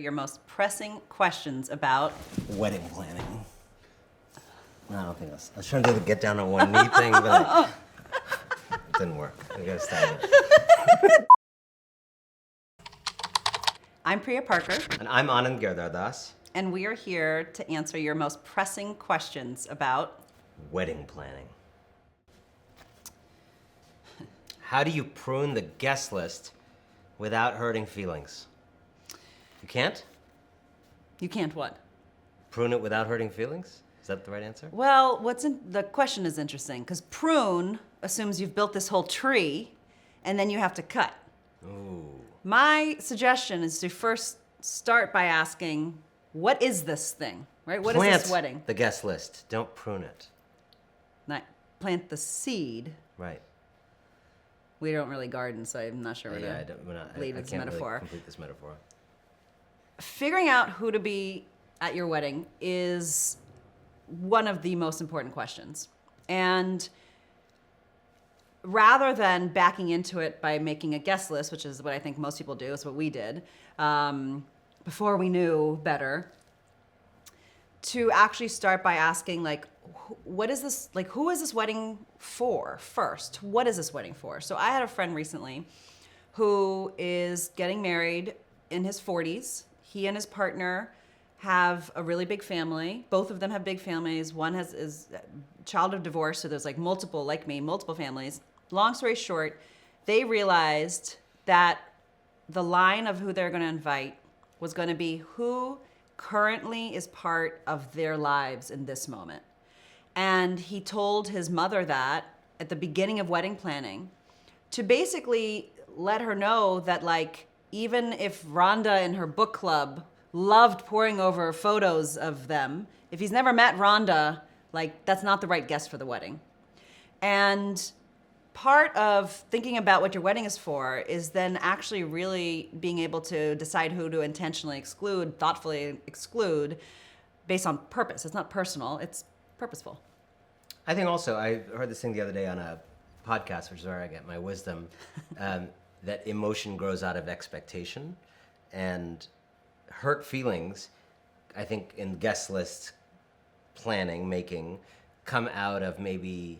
Your most pressing questions about wedding planning. No, I don't think I was trying to do the get down on one knee thing, but it didn't work. I gotta stop it. I'm Priya Parker, And I'm Anand Giridharadas. and we are here to answer your most pressing questions about Wedding planning. How do you prune the guest list without hurting feelings? You can't? you can't what? Prune it without hurting feelings? Is that the right answer? Well, the question is interesting because prune assumes you've built this whole tree and then you have to cut. Ooh. My suggestion is to first start by asking, what is this thing, right? What is Plant this wedding? the guest list. Don't prune it. Not plant the seed. Right. We don't really garden, so I'm not sure what Yeah, to I believe it's a can't metaphor. really complete this metaphor. Figuring out who to be at your wedding is one of the most important questions. And rather than backing into it by making a guest list, which is what I think most people do, it's what we did, before we knew better, to actually start by asking, like, what is this, like, who is this wedding for first? What is this wedding for? So I had a friend recently who is getting married in his 40s. He and his partner have a really big family. Both of them have big families. One is a child of divorce, so there's like multiple, like me, multiple families. Long story short, they realized that the line of who they're going to invite was going to be who currently is part of their lives in this moment. And he told his mother that at the beginning of wedding planning to basically let her know that, like, even if Rhonda in her book club loved poring over photos of them, if he's never met Rhonda, like, that's not the right guest for the wedding. And part of thinking about what your wedding is for is then actually really being able to decide who to intentionally exclude, thoughtfully exclude, based on purpose. It's not personal, it's purposeful. I think also, I heard this thing the other day on a podcast, which is where I get my wisdom, that emotion grows out of expectation. And hurt feelings, I think, in guest list planning, making, come out of maybe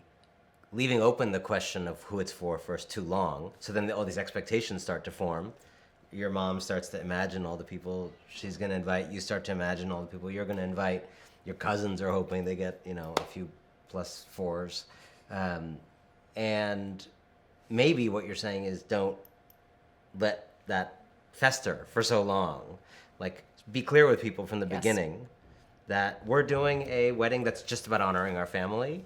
leaving open the question of who it's for first too long. So then all these expectations start to form. Your mom starts to imagine all the people she's going to invite. You start to imagine all the people you're going to invite. Your cousins are hoping they get, a few plus fours. And maybe what you're saying is don't let that fester for so long. Like, be clear with people from the beginning that we're doing a wedding that's just about honoring our family,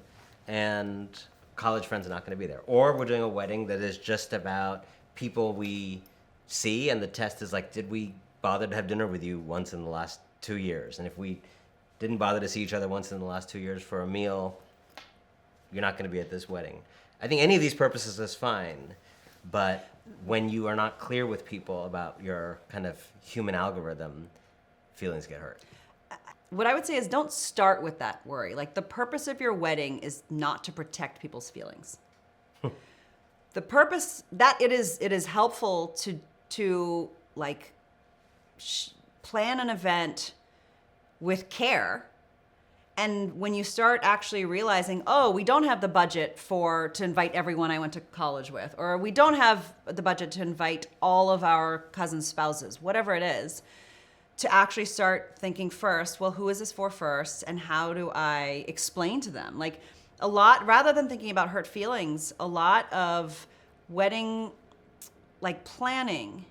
and college friends are not going to be there. Or we're doing a wedding that is just about people we see, and the test is like, did we bother to have dinner with you once in the last 2 years? And if we didn't bother to see each other once in the last 2 years for a meal, you're not going to be at this wedding. I think any of these purposes is fine, but when you are not clear with people about your kind of human algorithm, feelings get hurt. What I would say is don't start with that worry. Like, the purpose of your wedding is not to protect people's feelings. The purpose that it is helpful to like plan an event with care. And when you start actually realizing, oh, we don't have the budget to invite everyone I went to college with, or we don't have the budget to invite all of our cousins' spouses, whatever it is, to actually start thinking first, well, who is this for first, and how do I explain to them? Like, a lot, rather than thinking about hurt feelings, a lot of wedding, like, planning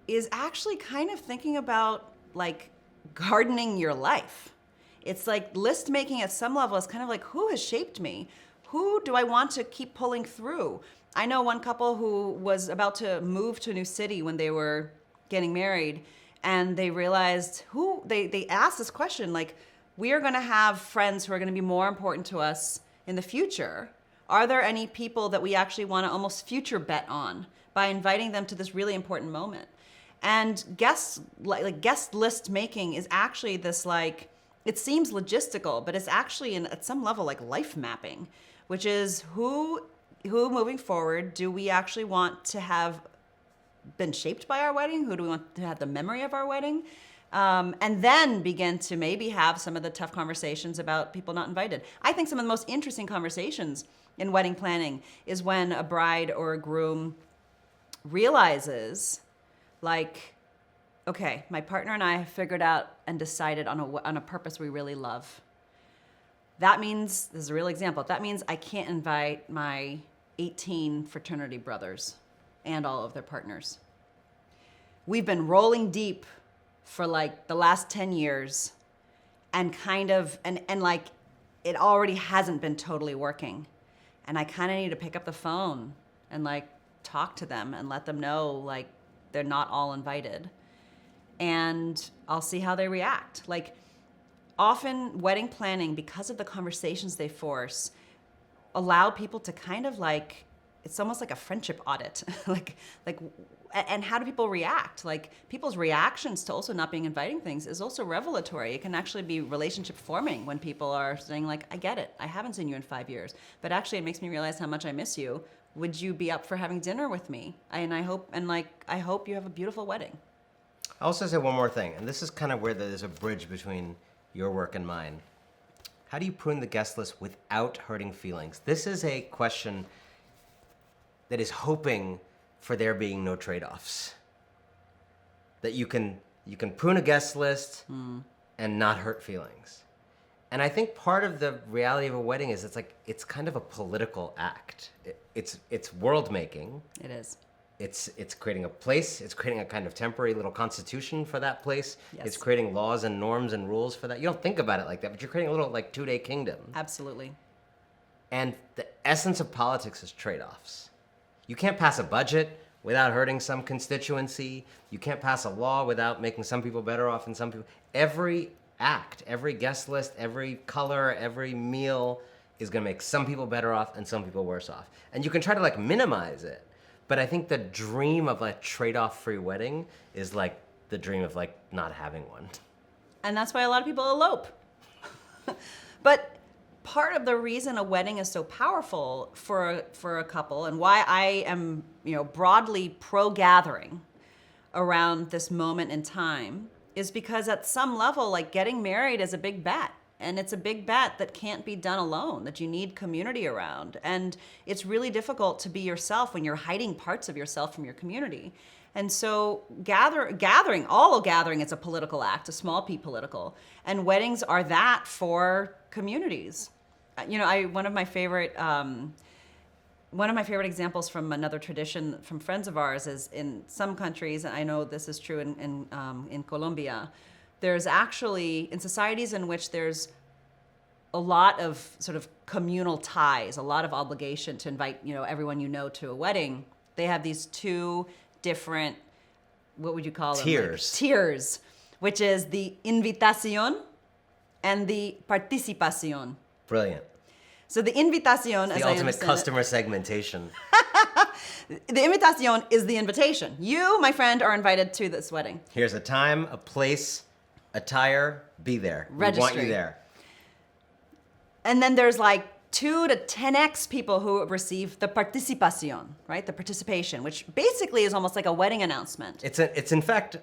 is actually kind of thinking about, like, gardening your life. It's like list making at some level is kind of like, who has shaped me? Who do I want to keep pulling through? I know one couple who was about to move to a new city when they were getting married, and they realized they asked this question, like, we are going to have friends who are going to be more important to us in the future. Are there any people that we actually want to almost future bet on by inviting them to this really important moment? And guest list making is actually this, like, it seems logistical, but it's actually at some level like life mapping, which is who moving forward do we actually want to have been shaped by our wedding? Who do we want to have the memory of our wedding? And then begin to maybe have some of the tough conversations about people not invited. I think some of the most interesting conversations in wedding planning is when a bride or a groom realizes, like, okay, my partner and I have figured out and decided on a purpose we really love. That means, this is a real example, that means I can't invite my 18 fraternity brothers and all of their partners. We've been rolling deep for like the last 10 years and kind of, and like it already hasn't been totally working. And I kind of need to pick up the phone and like talk to them and let them know like they're not all invited. And I'll see how they react. Like often wedding planning, because of the conversations they force, allow people to kind of like, it's almost like a friendship audit. And how do people react? Like people's reactions to also not being inviting things is also revelatory. It can actually be relationship forming when people are saying like, I get it. I haven't seen you in 5 years, but actually it makes me realize how much I miss you. Would you be up for having dinner with me? I hope you have a beautiful wedding. I'll also say one more thing, and this is kind of where there's a bridge between your work and mine. How do you prune the guest list without hurting feelings? This is a question that is hoping for there being no trade-offs. That you can prune a guest list and not hurt feelings. And I think part of the reality of a wedding is it's kind of a political act. It's world making. It is. It's creating a place. It's creating a kind of temporary little constitution for that place. Yes. It's creating laws and norms and rules for that. You don't think about it like that, but you're creating a little like 2-day kingdom. Absolutely. And the essence of politics is trade-offs. You can't pass a budget without hurting some constituency. You can't pass a law without making some people better off and some people. Every act, every guest list, every color, every meal is going to make some people better off and some people worse off. And you can try to like minimize it. But I think the dream of a trade-off free wedding is like the dream of like not having one. And that's why a lot of people elope. But part of the reason a wedding is so powerful for a couple, and why I am, broadly pro-gathering around this moment in time, is because at some level, like getting married is a big bet. And it's a big bet that can't be done alone, that you need community around. And it's really difficult to be yourself when you're hiding parts of yourself from your community. And so all gathering is a political act, a small p political. And weddings are that for communities. One of my favorite examples from another tradition from friends of ours is in some countries, and I know this is true in Colombia, there's actually, in societies in which there's a lot of sort of communal ties, a lot of obligation to invite, everyone to a wedding, they have these two different, what would you call them? Tiers, which is the invitación and the participación. Brilliant. So the invitación, the ultimate customer segmentation. The invitación is the invitation. You, my friend, are invited to this wedding. Here's a time, a place, attire, be there. Registry. We want you there. And then there's like 2 to 10x people who receive the participación, right? The participation, which basically is almost like a wedding announcement. It's in fact,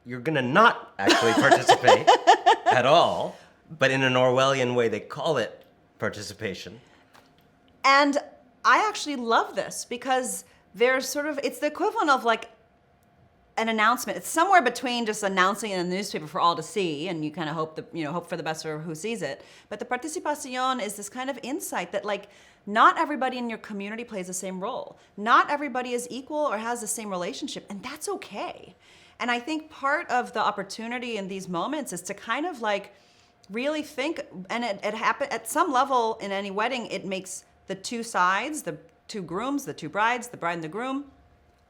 you're gonna not actually participate at all, but in an Orwellian way, they call it participation. And I actually love this because there's it's the equivalent of like an announcement. It's somewhere between just announcing it in the newspaper for all to see, and you kind of hope for the best for who sees it. But the participación is this kind of insight that like not everybody in your community plays the same role. Not everybody is equal or has the same relationship, and that's okay. And I think part of the opportunity in these moments is to kind of like really think, and it happen at some level in any wedding, it makes the two sides, the two grooms, the two brides, the bride and the groom,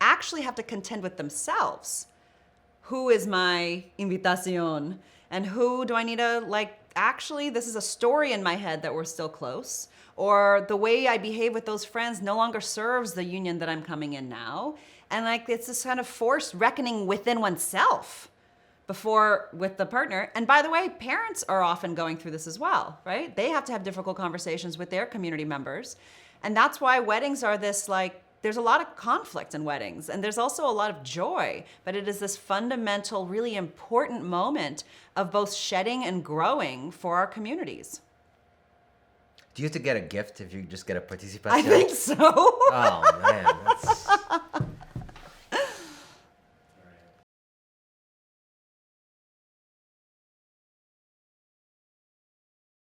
actually have to contend with themselves. Who is my invitación? And who do I need to actually, this is a story in my head that we're still close. Or the way I behave with those friends no longer serves the union that I'm coming in now. And it's this kind of forced reckoning within oneself before with the partner. And by the way, parents are often going through this as well, right? They have to have difficult conversations with their community members. And that's why weddings are this there's a lot of conflict in weddings, and there's also a lot of joy, but it is this fundamental, really important moment of both shedding and growing for our communities. Do you have to get a gift if you just get a participation? I think so. Oh